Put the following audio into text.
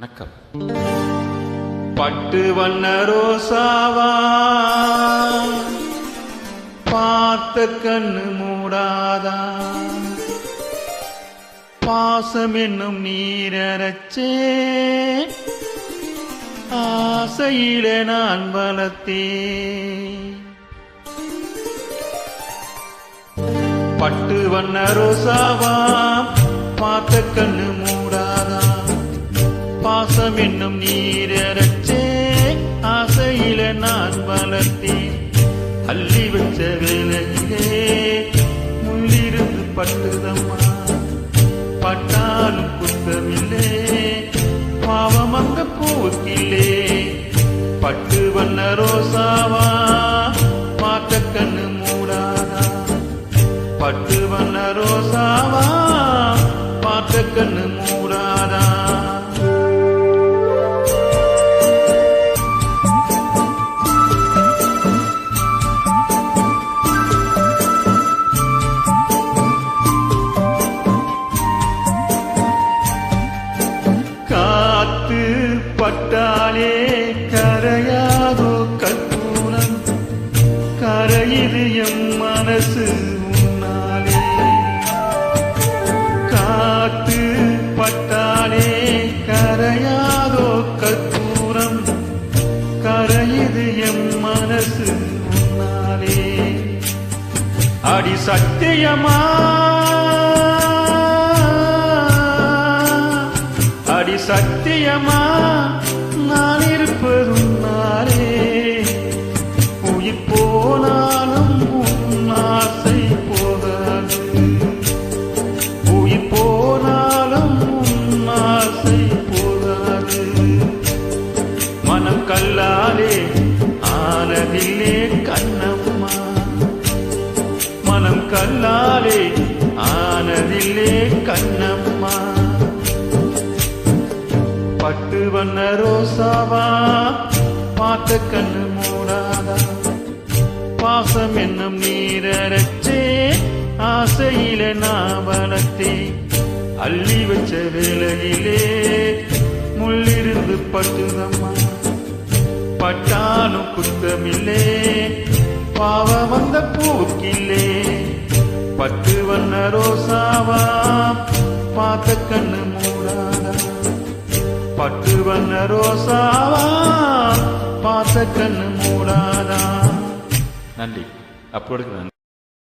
வணக்கம். பட்டு வண்ண ரோசாவா பார்த்த கண்ணு மூடாதா, பாசம் என்னும் நீரச்சே ஆசையில நான் வளர்த்தேன். பட்டு வண்ண ரோசாவா பார்த்த கண்ணு மூடாதா, பாசம் என்னும் நீரச்சே ஆசையில நான் வளர்த்தேன். அள்ளி வச்ச வேலையிலே முள்ளிருந்து பட்டுதம்மா, பட்டாலும் குத்தமில்லே பாவம் அங்க பூக்கில்லே. பட்டு வண்ண ரோசாவா பார்த்த கண்ணு மூடாதா, பட்டு வண்ண ரோசாவா பார்த்த கண்ணு மூடாதா. காத்து பட்டாலே கரையாதோ கற்பூரம், கரையுது எம் மனசு உன்னாலே. காத்து பட்டாலே கரையாதோ கற்பூரம், கரையுது எம் மனசு உன்னாலே. அடி சத்தியமா அடி சத்தியமா நான் இருப்பதும் நாளே, உயிர் போனாலும் உன் ஆசை போகாது, உயிர் போனாலும் உன் ஆசை போகாது. மனம் கல்லாலே ஆனதில்லே கண்ணம்மா, மனம் கல்லாலே ஆனதில்லே கண்ணம்மா. பட்டு வண்ண ரோசாவா பார்த்த கண்ணு மூடாதா, பாசம் என்னும் நீரச்சே ஆசையில நான் வளர்த்தேன். அள்ளி வச்ச வேலையிலே முள்ளிருந்து பட்டுதம்மா, பட்டாலும் குத்தமில்லே பாவம் வந்த பூக்கில்லே. பட்டு வண்ண ரோசாவா பார்த்த கண்ணு மூடாதா, பட்டு வண்ண ரோசாவா பார்த்த கண்ணு மூடாதா. நன்றி. அப்போது நன்றி.